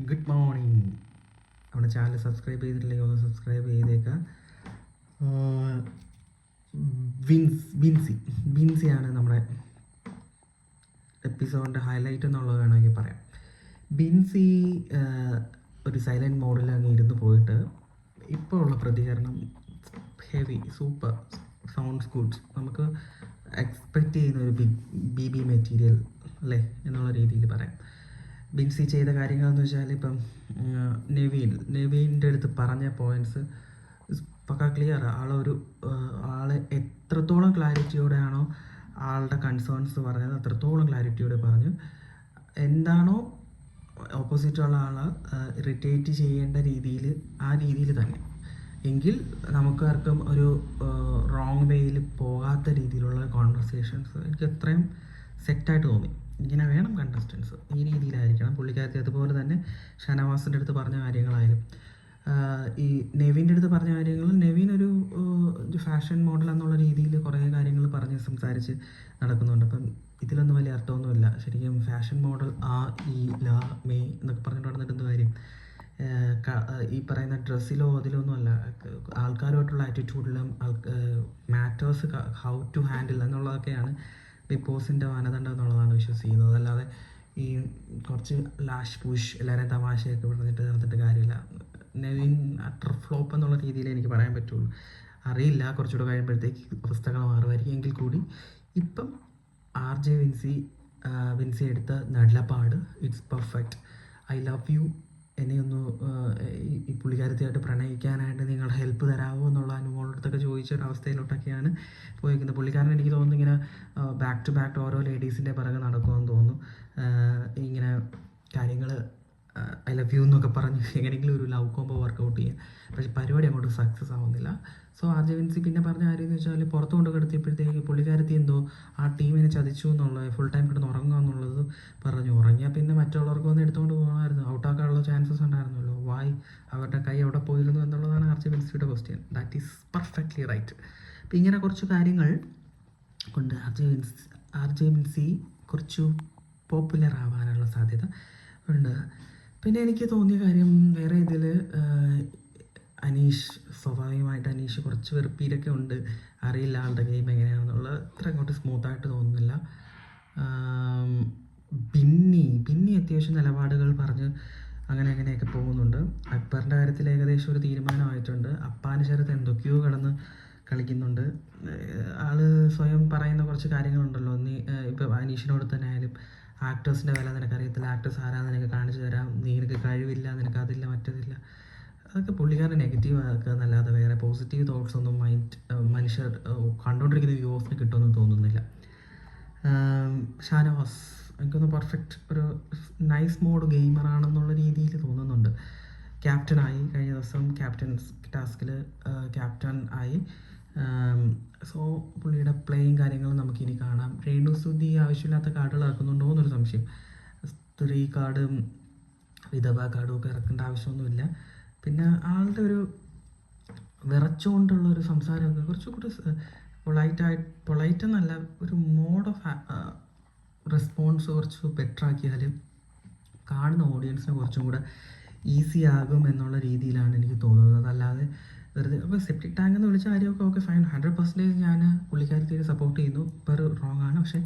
Good morning. നമ്മുടെ channel subscribe ചെയ്തിട്ടില്ലെങ്കിൽ ഒന്ന് സബ്സ്ക്രൈബ് ചെയ്തേക്കാം. ബിൻസിയാണ് നമ്മുടെ എപ്പിസോഡിൻ്റെ ഹൈലൈറ്റ് എന്നുള്ളത് വേണമെങ്കിൽ പറയാം. ബിൻസി ഒരു സൈലൻറ്റ് മോഡിൽ അങ്ങ് ഇരുന്ന് പോയിട്ട് ഇപ്പോൾ ഉള്ള പ്രതികരണം ഹെവി, സൂപ്പർ, സൗണ്ട്സ് ഗുഡ്, നമുക്ക് എക്സ്പെക്റ്റ് ചെയ്യുന്ന ഒരു ബി മെറ്റീരിയൽ അല്ലേ എന്നുള്ള രീതിയിൽ പറയാം. ബിൻസി ചെയ്ത കാര്യങ്ങളെന്ന് വെച്ചാൽ ഇപ്പം നെവീൻ്റെ അടുത്ത് പറഞ്ഞ പോയിൻറ്റ്സ് പക്ക ക്ലിയർ. ആളെ എത്രത്തോളം ക്ലാരിറ്റിയോടെയാണോ ആളുടെ കൺസേൺസ് പറഞ്ഞത് അത്രത്തോളം ക്ലാരിറ്റിയോടെ പറഞ്ഞു. എന്താണോ ഓപ്പോസിറ്റുള്ള ആളെ ഇറിറ്റേറ്റ് ചെയ്യേണ്ട രീതിയിൽ ആ രീതിയിൽ തന്നെ, എങ്കിൽ നമുക്കാർക്കും ഒരു റോങ് വേയിൽ പോകാത്ത രീതിയിലുള്ള കോൺവെർസേഷൻസ് എനിക്ക് എത്രയും സെറ്റായിട്ട് തോന്നി. ഇങ്ങനെ വേണം കണ്ടസ്റ്റൻസ്, ഈ രീതിയിലായിരിക്കണം. പുള്ളിക്കാരത്തി അതുപോലെ തന്നെ ഷാനവാസിൻ്റെ അടുത്ത് പറഞ്ഞ കാര്യങ്ങളായാലും ഈ നെവീൻ്റെ അടുത്ത് പറഞ്ഞ കാര്യങ്ങൾ, നെവീൻ ഒരു ഫാഷൻ മോഡൽ എന്നുള്ള രീതിയിൽ കുറേ കാര്യങ്ങൾ പറഞ്ഞ് സംസാരിച്ച് നടക്കുന്നുണ്ട്. അപ്പം ഇതിലൊന്നും വലിയ അർത്ഥമൊന്നുമില്ല. ശരിക്കും ഫാഷൻ മോഡൽ മേ എന്നൊക്കെ പറഞ്ഞിട്ട് നടന്നിട്ട് എന്ത് കാര്യം? ഈ പറയുന്ന ഡ്രസ്സിലോ അതിലൊന്നും അല്ല, ആൾക്കാരുമായിട്ടുള്ള ആറ്റിറ്റ്യൂഡിലും മാറ്റേഴ്സ് ഹൗ ടു ഹാൻഡിൽ എന്നുള്ളതൊക്കെയാണ് ബിഗ് ബോസിൻ്റെ മാനദണ്ഡം എന്നുള്ളതാണ് വിശ്വസിക്കുന്നത്. അല്ലാതെ ഈ കുറച്ച് ലാഷ് പുഷ് എല്ലാവരെയും തമാശയൊക്കെ പറഞ്ഞിട്ട് നടന്നിട്ട് കാര്യമില്ല. നെവിൻ അട്ടർ ഫ്ലോപ്പ് എന്നുള്ള രീതിയിൽ എനിക്ക് പറയാൻ പറ്റുള്ളൂ. അറിയില്ല, കുറച്ചുകൂടെ കഴിയുമ്പോഴത്തേക്ക് പുസ്തകം മാറുമായിരിക്കും. എങ്കിൽ കൂടി ഇപ്പം RJ വിൻസി എടുത്ത നടലപ്പാട് it's perfect. I love you, എന്നെ ഒന്ന് ഈ പുള്ളിക്കാരത്തിയായിട്ട് പ്രണയിക്കാനായിട്ട് നിങ്ങൾ ഹെൽപ്പ് തരാമോ എന്നുള്ള അനുമോളടുത്തൊക്കെ ചോദിച്ചൊരവസ്ഥയിലോട്ടൊക്കെയാണ് പോയിരിക്കുന്നത്. പുള്ളിക്കാരൻ എനിക്ക് തോന്നുന്നു ഇങ്ങനെ ബാക്ക് ടു ബാക്ക് ഓരോ ലേഡീസിൻ്റെ പിറകെ നടക്കുമെന്ന് തോന്നുന്നു. ഇങ്ങനെ കാര്യങ്ങൾ ഐ ലവ് യു എന്നൊക്കെ പറഞ്ഞ് എങ്ങനെയെങ്കിലും ഒരു ലവ് കോംബോ വർക്കൗട്ട് ചെയ്യാൻ, പക്ഷേ പരിപാടി അങ്ങോട്ട് സക്സസ് ആവുന്നില്ല. സോ RJ വിൻസി പിന്നെ പറഞ്ഞ കാര്യം എന്ന് വെച്ചാൽ പുറത്തു കൊണ്ട് കിടത്തിയപ്പോഴത്തേക്ക് പുള്ളിക്കാരത്തി എന്തോ ആ ടീമിനെ ചതിച്ചു എന്നുള്ളത്, ഫുൾ ടൈം കിടന്ന് ഉറങ്ങുക എന്നുള്ളത് പറഞ്ഞു. ഉറങ്ങിയാൽ പിന്നെ മറ്റുള്ളവർക്ക് വന്ന് എടുത്തുകൊണ്ട് പോകണമായിരുന്നു, ഔട്ടാക്കാനുള്ള ചാൻസസ് ഉണ്ടായിരുന്നല്ലോ. വായ് അവരുടെ കൈ അവിടെ പോയിരുന്നു എന്നുള്ളതാണ് RJ വിൻസിയുടെ question. That is perfectly right. അപ്പം ഇങ്ങനെ കുറച്ച് കാര്യങ്ങൾ കൊണ്ട് RJ വിൻസി കുറച്ചു പോപ്പുലർ ആവാനുള്ള സാധ്യത ഉണ്ട്. പിന്നെ എനിക്ക് തോന്നിയ കാര്യം വേറെ ഇതിൽ അനീഷ്, സ്വാഭാവികമായിട്ട് അനീഷ് കുറച്ച് വെറുപ്പീരൊക്കെ ഉണ്ട്. അറിയില്ല ആളുടെ ഗെയിം എങ്ങനെയാണെന്നുള്ളത്, അത്ര അങ്ങോട്ട് സ്മൂത്തായിട്ട് തോന്നുന്നില്ല. ബിന്നി അത്യാവശ്യം നിലപാടുകൾ പറഞ്ഞ് അങ്ങനെയൊക്കെ പോകുന്നുണ്ട്. അക്ബറിൻ്റെ കാര്യത്തിൽ ഏകദേശം ഒരു തീരുമാനമായിട്ടുണ്ട്. അപ്പാന് ശരത്ത് എന്തൊക്കെയോ കിടന്ന് കളിക്കുന്നുണ്ട്. ആള് സ്വയം പറയുന്ന കുറച്ച് കാര്യങ്ങളുണ്ടല്ലോ. ഇപ്പോൾ അനീഷിനോട് തന്നെ ആയാലും ആക്ടേഴ്സിൻ്റെ വില നിനക്കറിയത്തില്ല, ആക്ടേഴ്സ് ആരാന്ന് നിനക്ക് കാണിച്ചു തരാം, നിനക്ക് കഴിവില്ല, നിനക്ക് അതില്ല മറ്റതില്ല, അതൊക്കെ പുള്ളിക്കാരൻ നെഗറ്റീവ് ആക്കുക എന്നല്ലാതെ വേറെ പോസിറ്റീവ് തോട്ട്സ് ഒന്നും മനുഷ്യർ കണ്ടുകൊണ്ടിരിക്കുന്ന വ്യൂവേഴ്സിന് കിട്ടുമെന്ന് തോന്നുന്നില്ല. ഷാനവാസ് എനിക്കൊന്ന് പെർഫെക്റ്റ് ഒരു നൈസ് മോഡ് ഗെയിമറാണെന്നുള്ള രീതിയിൽ തോന്നുന്നുണ്ട്. ക്യാപ്റ്റനായി കഴിഞ്ഞ ദിവസം ക്യാപ്റ്റൻസ് ടാസ്കിൽ ക്യാപ്റ്റൻ ആയി. സോ പുള്ളിയുടെ പ്ലേയും കാര്യങ്ങളും നമുക്കിനി കാണാം. രേണുസുതി ആവശ്യമില്ലാത്ത കാർഡുകൾ ഇറക്കുന്നുണ്ടോ എന്നൊരു സംശയം. സ്ത്രീ കാർഡും വിധവ കാർഡും ഒക്കെ ഇറക്കേണ്ട ആവശ്യമൊന്നുമില്ല. പിന്നെ ആളുടെ ഒരു വിറച്ചുകൊണ്ടുള്ള ഒരു സംസാരമൊക്കെ കുറച്ചുകൂടി പൊളൈറ്റ് എന്നല്ല, ഒരു മോഡ് ഓഫ് റെസ്പോൺസ് കുറച്ച് ബെറ്റർ ആക്കിയാൽ കാണുന്ന ഓഡിയൻസിനെ കുറച്ചും കൂടെ ഈസി ആകും എന്നുള്ള രീതിയിലാണ് എനിക്ക് തോന്നുന്നത്. അല്ലാതെ വെറുതെ അപ്പോൾ സെപ്റ്റിക് ടാങ്ക് എന്ന് വിളിച്ച കാര്യമൊക്കെ ഓക്കെ ഫൈൻ, 100% ഞാൻ പുള്ളിക്കാരത്തിനെ സപ്പോർട്ട് ചെയ്യുന്നു. ഇപ്പോൾ റോങ് ആണ്. പക്ഷേ